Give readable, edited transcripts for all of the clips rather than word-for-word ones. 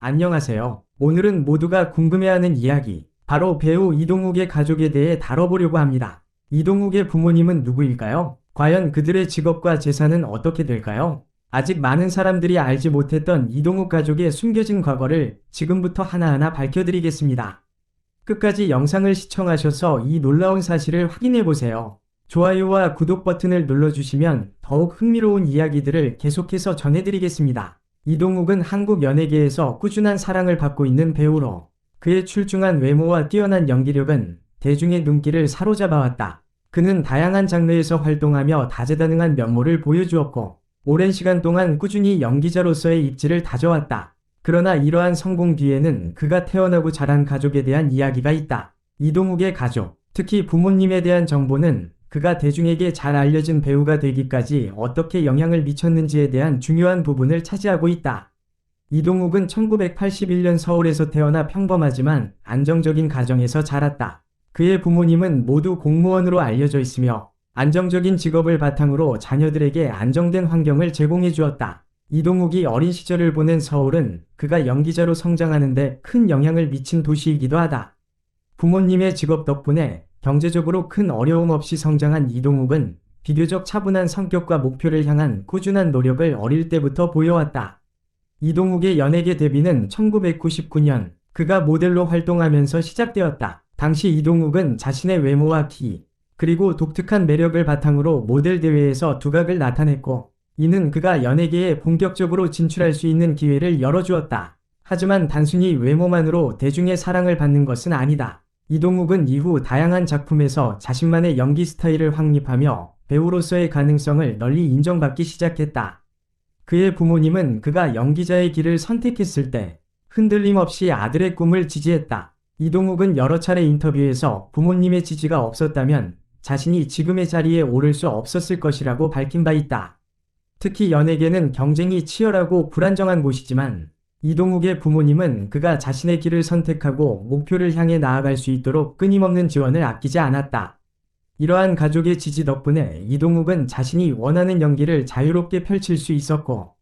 안녕하세요. 오늘은 모두가 궁금해하는 이야기, 바로 배우 이동욱의 가족에 대해 다뤄보려고 합니다. 이동욱의 부모님은 누구일까요? 과연 그들의 직업과 재산은 어떻게 될까요? 아직 많은 사람들이 알지 못했던 이동욱 가족의 숨겨진 과거를 지금부터 하나하나 밝혀드리겠습니다. 끝까지 영상을 시청하셔서 이 놀라운 사실을 확인해보세요. 좋아요와 구독 버튼을 눌러주시면 더욱 흥미로운 이야기들을 계속해서 전해드리겠습니다. 이동욱은 한국 연예계에서 꾸준한 사랑을 받고 있는 배우로 그의 출중한 외모와 뛰어난 연기력은 대중의 눈길을 사로잡아왔다. 그는 다양한 장르에서 활동하며 다재다능한 면모를 보여주었고 오랜 시간 동안 꾸준히 연기자로서의 입지를 다져왔다. 그러나 이러한 성공 뒤에는 그가 태어나고 자란 가족에 대한 이야기가 있다. 이동욱의 가족, 특히 부모님에 대한 정보는 그가 대중에게 잘 알려진 배우가 되기까지 어떻게 영향을 미쳤는지에 대한 중요한 부분을 차지하고 있다. 이동욱은 1981년 서울에서 태어나 평범하지만 안정적인 가정에서 자랐다. 그의 부모님은 모두 공무원으로 알려져 있으며 안정적인 직업을 바탕으로 자녀들에게 안정된 환경을 제공해 주었다. 이동욱이 어린 시절을 보낸 서울은 그가 연기자로 성장하는 데 큰 영향을 미친 도시이기도 하다. 부모님의 직업 덕분에 경제적으로 큰 어려움 없이 성장한 이동욱은 비교적 차분한 성격과 목표를 향한 꾸준한 노력을 어릴 때부터 보여왔다. 이동욱의 연예계 데뷔는 1999년 그가 모델로 활동하면서 시작되었다. 당시 이동욱은 자신의 외모와 키, 그리고 독특한 매력을 바탕으로 모델 대회에서 두각을 나타냈고 이는 그가 연예계에 본격적으로 진출할 수 있는 기회를 열어주었다. 하지만 단순히 외모만으로 대중의 사랑을 받는 것은 아니다. 이동욱은 이후 다양한 작품에서 자신만의 연기 스타일을 확립하며 배우로서의 가능성을 널리 인정받기 시작했다. 그의 부모님은 그가 연기자의 길을 선택했을 때 흔들림 없이 아들의 꿈을 지지했다. 이동욱은 여러 차례 인터뷰에서 부모님의 지지가 없었다면 자신이 지금의 자리에 오를 수 없었을 것이라고 밝힌 바 있다. 특히 연예계는 경쟁이 치열하고 불안정한 곳이지만 이동욱의 부모님은 그가 자신의 길을 선택하고 목표를 향해 나아갈 수 있도록 끊임없는 지원을 아끼지 않았다. 이러한 가족의 지지 덕분에 이동욱은 자신이 원하는 연기를 자유롭게 펼칠 수 있었고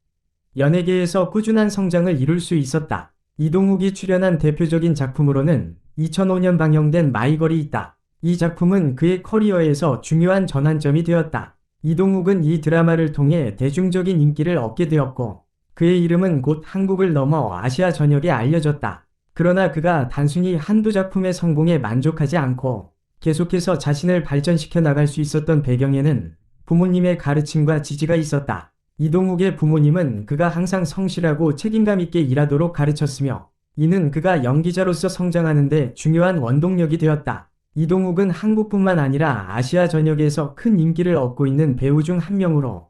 연예계에서 꾸준한 성장을 이룰 수 있었다. 이동욱이 출연한 대표적인 작품으로는 2005년 방영된 마이걸이 있다. 이 작품은 그의 커리어에서 중요한 전환점이 되었다. 이동욱은 이 드라마를 통해 대중적인 인기를 얻게 되었고 그의 이름은 곧 한국을 넘어 아시아 전역에 알려졌다. 그러나 그가 단순히 한두 작품의 성공에 만족하지 않고 계속해서 자신을 발전시켜 나갈 수 있었던 배경에는 부모님의 가르침과 지지가 있었다. 이동욱의 부모님은 그가 항상 성실하고 책임감 있게 일하도록 가르쳤으며 이는 그가 연기자로서 성장하는 데 중요한 원동력이 되었다. 이동욱은 한국뿐만 아니라 아시아 전역에서 큰 인기를 얻고 있는 배우 중 한 명으로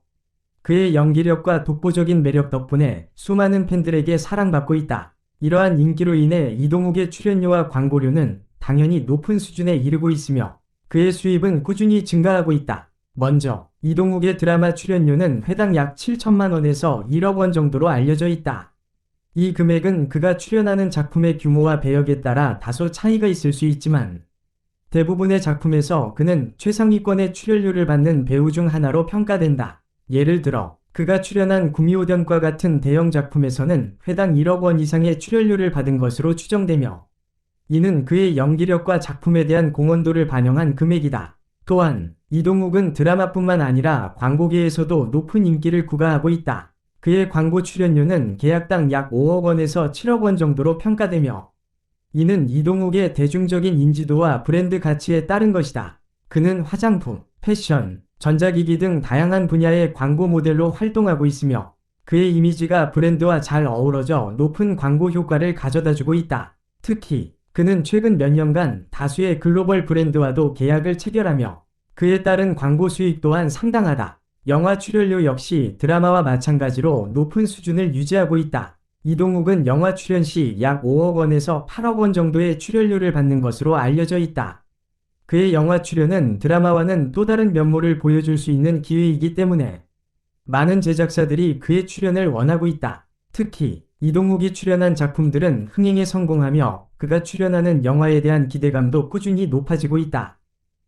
그의 연기력과 독보적인 매력 덕분에 수많은 팬들에게 사랑받고 있다. 이러한 인기로 인해 이동욱의 출연료와 광고료는 당연히 높은 수준에 이르고 있으며 그의 수입은 꾸준히 증가하고 있다. 먼저 이동욱의 드라마 출연료는 회당 약 7천만 원에서 1억 원 정도로 알려져 있다. 이 금액은 그가 출연하는 작품의 규모와 배역에 따라 다소 차이가 있을 수 있지만 대부분의 작품에서 그는 최상위권의 출연료를 받는 배우 중 하나로 평가된다. 예를 들어 그가 출연한 구미호전과 같은 대형 작품에서는 회당 1억 원 이상의 출연료를 받은 것으로 추정되며 이는 그의 연기력과 작품에 대한 공헌도를 반영한 금액이다. 또한 이동욱은 드라마뿐만 아니라 광고계에서도 높은 인기를 구가하고 있다. 그의 광고 출연료는 계약당 약 5억 원에서 7억 원 정도로 평가되며 이는 이동욱의 대중적인 인지도와 브랜드 가치에 따른 것이다. 그는 화장품, 패션, 전자기기 등 다양한 분야의 광고 모델로 활동하고 있으며 그의 이미지가 브랜드와 잘 어우러져 높은 광고 효과를 가져다주고 있다. 특히 그는 최근 몇 년간 다수의 글로벌 브랜드와도 계약을 체결하며 그에 따른 광고 수익 또한 상당하다. 영화 출연료 역시 드라마와 마찬가지로 높은 수준을 유지하고 있다. 이동욱은 영화 출연 시 약 5억 원에서 8억 원 정도의 출연료를 받는 것으로 알려져 있다. 그의 영화 출연은 드라마와는 또 다른 면모를 보여줄 수 있는 기회이기 때문에 많은 제작사들이 그의 출연을 원하고 있다. 특히 이동욱이 출연한 작품들은 흥행에 성공하며 그가 출연하는 영화에 대한 기대감도 꾸준히 높아지고 있다.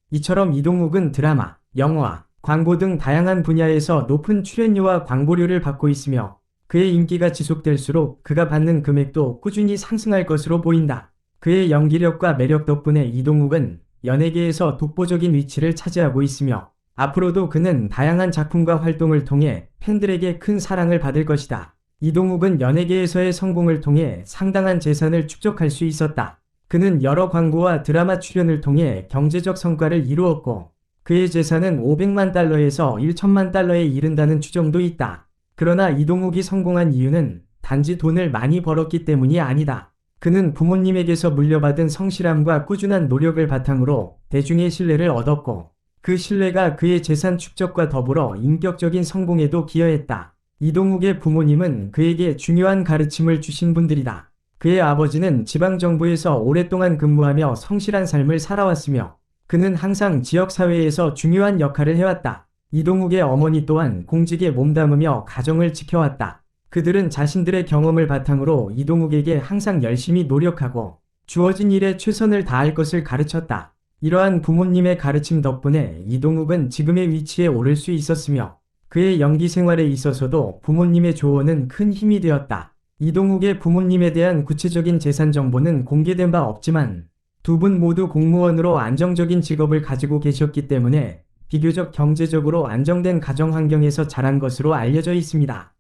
이처럼 이동욱은 드라마, 영화, 광고 등 다양한 분야에서 높은 출연료와 광고료를 받고 있으며 그의 인기가 지속될수록 그가 받는 금액도 꾸준히 상승할 것으로 보인다. 그의 연기력과 매력 덕분에 이동욱은 연예계에서 독보적인 위치를 차지하고 있으며 앞으로도 그는 다양한 작품과 활동을 통해 팬들에게 큰 사랑을 받을 것이다. 이동욱은 연예계에서의 성공을 통해 상당한 재산을 축적할 수 있었다. 그는 여러 광고와 드라마 출연을 통해 경제적 성과를 이루었고 그의 재산은 500만 달러에서 1천만 달러에 이른다는 추정도 있다. 그러나 이동욱이 성공한 이유는 단지 돈을 많이 벌었기 때문이 아니다. 그는 부모님에게서 물려받은 성실함과 꾸준한 노력을 바탕으로 대중의 신뢰를 얻었고 그 신뢰가 그의 재산 축적과 더불어 인격적인 성공에도 기여했다. 이동욱의 부모님은 그에게 중요한 가르침을 주신 분들이다. 그의 아버지는 지방정부에서 오랫동안 근무하며 성실한 삶을 살아왔으며 그는 항상 지역사회에서 중요한 역할을 해왔다. 이동욱의 어머니 또한 공직에 몸담으며 가정을 지켜왔다. 그들은 자신들의 경험을 바탕으로 이동욱에게 항상 열심히 노력하고 주어진 일에 최선을 다할 것을 가르쳤다. 이러한 부모님의 가르침 덕분에 이동욱은 지금의 위치에 오를 수 있었으며 그의 연기 생활에 있어서도 부모님의 조언은 큰 힘이 되었다. 이동욱의 부모님에 대한 구체적인 재산 정보는 공개된 바 없지만 두 분 모두 공무원으로 안정적인 직업을 가지고 계셨기 때문에 비교적 경제적으로 안정된 가정 환경에서 자란 것으로 알려져 있습니다.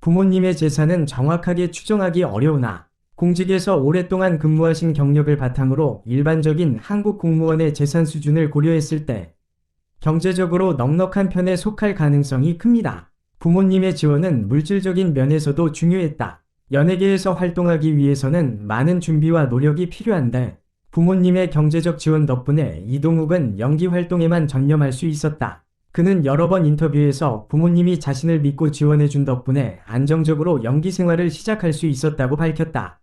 부모님의 재산은 정확하게 추정하기 어려우나 공직에서 오랫동안 근무하신 경력을 바탕으로 일반적인 한국 공무원의 재산 수준을 고려했을 때 경제적으로 넉넉한 편에 속할 가능성이 큽니다. 부모님의 지원은 물질적인 면에서도 중요했다. 연예계에서 활동하기 위해서는 많은 준비와 노력이 필요한데 부모님의 경제적 지원 덕분에 이동욱은 연기 활동에만 전념할 수 있었다. 그는 여러 번 인터뷰에서 부모님이 자신을 믿고 지원해준 덕분에 안정적으로 연기 생활을 시작할 수 있었다고 밝혔다.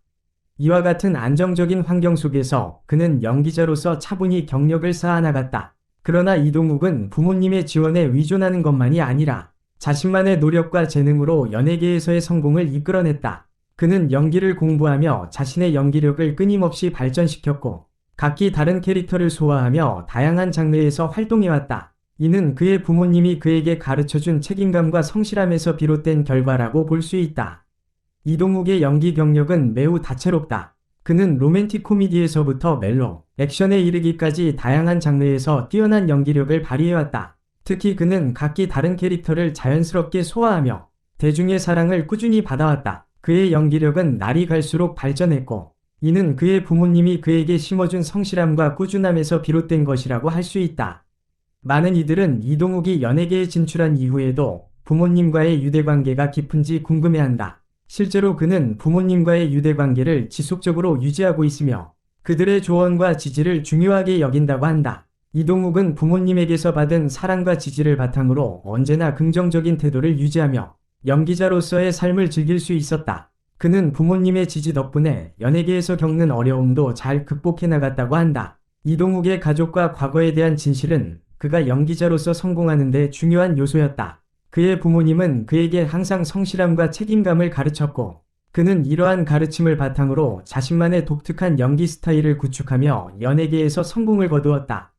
이와 같은 안정적인 환경 속에서 그는 연기자로서 차분히 경력을 쌓아나갔다. 그러나 이동욱은 부모님의 지원에 의존하는 것만이 아니라 자신만의 노력과 재능으로 연예계에서의 성공을 이끌어냈다. 그는 연기를 공부하며 자신의 연기력을 끊임없이 발전시켰고 각기 다른 캐릭터를 소화하며 다양한 장르에서 활동해왔다. 이는 그의 부모님이 그에게 가르쳐준 책임감과 성실함에서 비롯된 결과라고 볼 수 있다. 이동욱의 연기 경력은 매우 다채롭다. 그는 로맨틱 코미디에서부터 멜로, 액션에 이르기까지 다양한 장르에서 뛰어난 연기력을 발휘해왔다. 특히 그는 각기 다른 캐릭터를 자연스럽게 소화하며 대중의 사랑을 꾸준히 받아왔다. 그의 연기력은 날이 갈수록 발전했고 이는 그의 부모님이 그에게 심어준 성실함과 꾸준함에서 비롯된 것이라고 할 수 있다. 많은 이들은 이동욱이 연예계에 진출한 이후에도 부모님과의 유대관계가 깊은지 궁금해한다. 실제로 그는 부모님과의 유대관계를 지속적으로 유지하고 있으며 그들의 조언과 지지를 중요하게 여긴다고 한다. 이동욱은 부모님에게서 받은 사랑과 지지를 바탕으로 언제나 긍정적인 태도를 유지하며 연기자로서의 삶을 즐길 수 있었다. 그는 부모님의 지지 덕분에 연예계에서 겪는 어려움도 잘 극복해 나갔다고 한다. 이동욱의 가족과 과거에 대한 진실은 그가 연기자로서 성공하는 데 중요한 요소였다. 그의 부모님은 그에게 항상 성실함과 책임감을 가르쳤고 그는 이러한 가르침을 바탕으로 자신만의 독특한 연기 스타일을 구축하며 연예계에서 성공을 거두었다.